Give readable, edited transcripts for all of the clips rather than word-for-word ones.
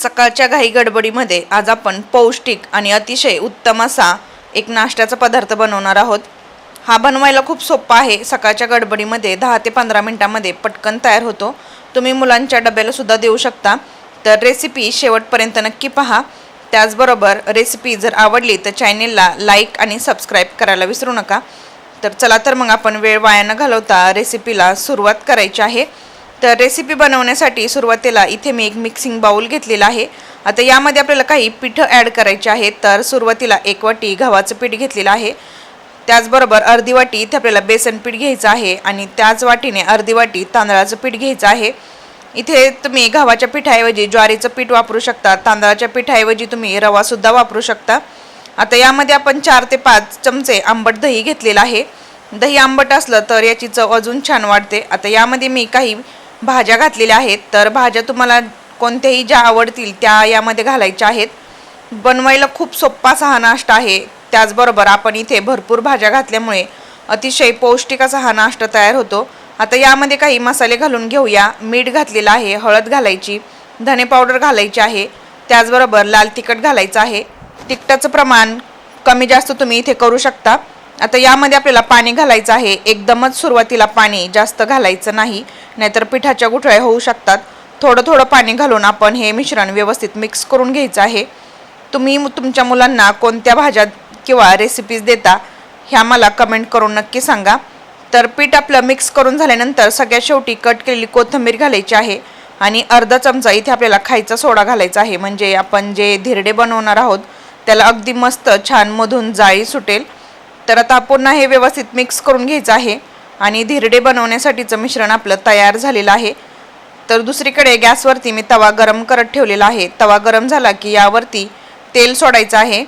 सकाळच्या घाई गडबडीमध्ये आज आपण पौष्टिक आणि अतिशय उत्तम असा एक नाश्त्याचा पदार्थ बनवणार आहोत। हा बनवायला खूप सोपा आहे। सकाळच्या गडबडीमध्ये 10 ते 15 मिनिटांमध्ये पटकन तयार होतो। तुम्ही मुलांच्या डब्याला सुद्धा देऊ शकता। तर रेसिपी शेवटपर्यंत नक्की पहा। त्याचबरोबर रेसिपी जर आवडली तर चॅनलला लाईक आणि सबस्क्राईब करायला विसरू नका। तर चला तर मग आपण वेळ वाया न घालवता रेसिपीला सुरुवात करायची आहे। तर रेसिपी बनवण्यासाठी सुरुवातीला इथे मी एक मिक्सिंग बाउल घेतलेला आहे। आता यामध्ये आपल्याला काही पीठ ॲड करायचे आहे। तर सुरुवातीला 1 वाटी गव्हाचं पीठ घेतलेलं आहे। त्याचबरोबर अर्धी वाटी इथे आपल्याला बेसन पीठ घ्यायचं आहे आणि त्याच वाटीने अर्धी वाटी तांदळाचं पीठ घ्यायचं आहे। इथे तुम्ही गव्हाच्या पिठाऐवजी ज्वारीचं पीठ वापरू शकता। तांदळाच्या पिठाऐवजी तुम्ही रवा सुद्धा वापरू शकता। आता यामध्ये आपण 4 ते 5 चमचे आंबट दही घेतलेलं आहे। दही आंबट असलं तर याची चव अजून छान वाढते। आता यामध्ये मी काही भाज्या घातलेल्या आहेत। तर भाज्या तुम्हाला कोणत्याही ज्या आवडतील त्या यामध्ये घालायच्या आहेत। बनवायला खूप सोपा असा हा नाश्ता आहे। त्याचबरोबर आपण इथे भरपूर भाज्या घातल्यामुळे अतिशय पौष्टिक असा हा नाश्ता तयार होतो। आता यामध्ये काही मसाले घालून घेऊया। मीठ घातलेलं आहे, हळद घालायची, धने पावडर घालायची आहे, त्याचबरोबर लाल तिखट घालायचं आहे। तिखटाचं प्रमाण कमी जास्त तुम्ही इथे करू शकता। आता यामध्ये आपल्याला पाणी घालायचं आहे। एकदमच सुरुवातीला पाणी जास्त घालायचं नाही, नाहीतर पिठाच्या गुठळ्या होऊ शकतात। थोडं थोडं पाणी घालून आपण हे मिश्रण व्यवस्थित मिक्स करून घ्यायचं आहे। तुम्ही तुमच्या मुलांना कोणत्या भाज्या किंवा रेसिपीज देता ह्या मला कमेंट करून नक्की सांगा। तर पीठ आपलं मिक्स करून झाल्यानंतर सगळ्यात शेवटी कट केलेली कोथिंबीर घालायची आहे आणि अर्धा चमचा इथे आपल्याला खायचा सोडा घालायचा आहे। म्हणजे आपण जे धिरडे बनवणार आहोत त्याला अगदी मस्त छान मधून जाळी सुटेल। तर आता पुन्हा हे व्यवस्थित मिक्स करून घ्यायचं आहे आणि धिरडे बनवण्यासाठीचं मिश्रण आपलं तयार झालेलं आहे। तर दुसरीकडे गॅसवरती मी तवा गरम करत ठेवलेला आहे। तवा गरम झाला की यावरती तेल सोडायचं आहे।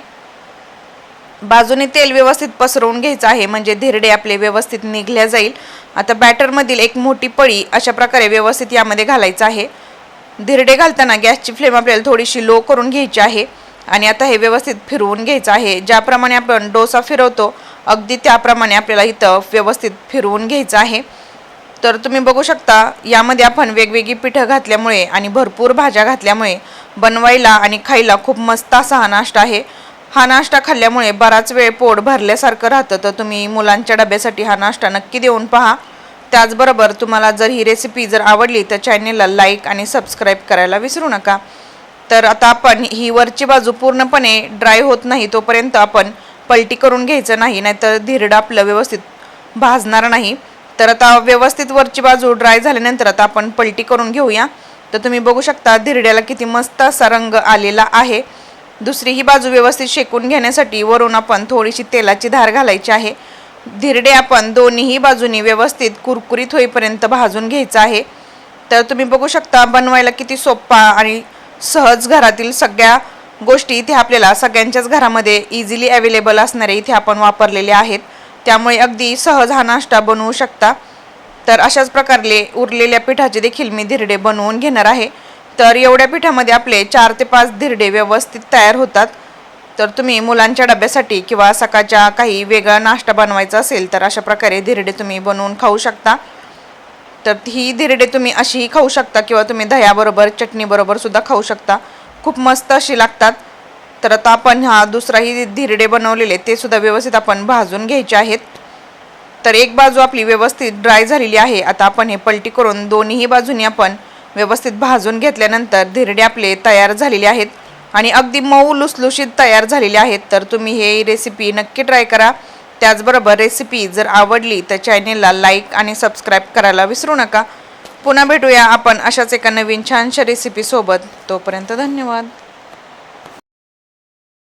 बाजूने तेल व्यवस्थित पसरवून घ्यायचं आहे, म्हणजे धिरडे आपले व्यवस्थित निघल्या जाईल। आता बॅटरमधील एक मोठी पळी अशा प्रकारे व्यवस्थित यामध्ये घालायचं आहे। धिरडे घालताना गॅसची फ्लेम आपल्याला थोडीशी लो करून घ्यायची आहे आणि आता हे व्यवस्थित फिरवून घ्यायचं आहे। ज्याप्रमाणे आपण डोसा फिरवतो अगदी त्याप्रमाणे आपल्याला इथं व्यवस्थित फिरवून घ्यायचं आहे। तर तुम्ही बघू शकता यामध्ये आपण वेगवेगळी पिठं घातल्यामुळे आणि भरपूर भाज्या घातल्यामुळे बनवायला आणि खायला खूप मस्त असा हा नाश्ता आहे। हा नाश्ता खाल्ल्यामुळे बराच वेळ पोट भरल्यासारखं राहतं। तर तुम्ही मुलांच्या डब्यासाठी हा नाश्ता नक्की देऊन पहा। त्याचबरोबर तुम्हाला जर ही रेसिपी जर आवडली तर चॅनलला लाईक आणि सबस्क्राईब करायला विसरू नका। तर आता आपण ही वरची बाजू पूर्णपणे ड्राय होत नाही तोपर्यंत आपण पलटी करून घ्यायचं नाही, नाहीतर धिरडं आपलं व्यवस्थित भाजणार नाही। तर आता व्यवस्थित वरची बाजू ड्राय झाल्यानंतर आता आपण पलटी करून घेऊया। तर तुम्ही बघू शकता धिरड्याला किती मस्त असा रंग आलेला आहे। दुसरी ही बाजू व्यवस्थित शेकून घेण्यासाठी वरून आपण थोडीशी तेलाची धार घालायची आहे। धिरडे आपण दोन्ही बाजूनी व्यवस्थित कुरकुरीत होईपर्यंत भाजून घ्यायचं आहे। तर तुम्ही बघू शकता बनवायला किती सोपा आणि सहज घरातील सगळ्या गोष्टी इथे आपल्याला सगळ्यांच्याच घरामध्ये इझिली अवेलेबल असणारे इथे आपण वापरलेले आहेत। त्यामुळे अगदी सहज हा नाश्ता बनवू शकता। तर अशाच प्रकारे उरलेल्या पिठाचे देखील मी धिरडे बनवून घेणार आहे। तर एवढ्या पिठामध्ये आपले 4 ते 5 धिरडे व्यवस्थित तयार होतात। तर तुम्ही मुलांच्या डब्यासाठी किंवा सकाळच्या काही वेगळा नाश्ता बनवायचा असेल तर अशा प्रकारे धिरडे तुम्ही बनवून खाऊ शकता। तर ही धिरडे तुम्ही अशीही खाऊ शकता किंवा तुम्ही दह्याबरोबर चटणीबरोबर सुद्धा खाऊ शकता। खूप मस्त अशी लागतात। तर आता आपण हा दुसराही धिरडे बनवलेले ते सुद्धा व्यवस्थित आपण भाजून घ्यायचे आहेत। तर एक बाजू आपली व्यवस्थित ड्राय झालेली आहे। आता आपण हे पलटी करून दोन्ही बाजूनी आपण व्यवस्थित भाजून घेतल्यानंतर धिरडे आपले तयार झालेले आहेत आणि अगदी मऊ लुसलुशीत तयार झालेले आहेत। तर तुम्ही हे रेसिपी नक्की ट्राय करा। त्याचबरोबर रेसिपी जर आवडली तर चॅनलला लाईक आणि सबस्क्राईब करायला विसरू नका। पुन्हा भेटूया आपण अशाच एका नवीन छानशा रेसिपी सोबत। तोपर्यंत धन्यवाद।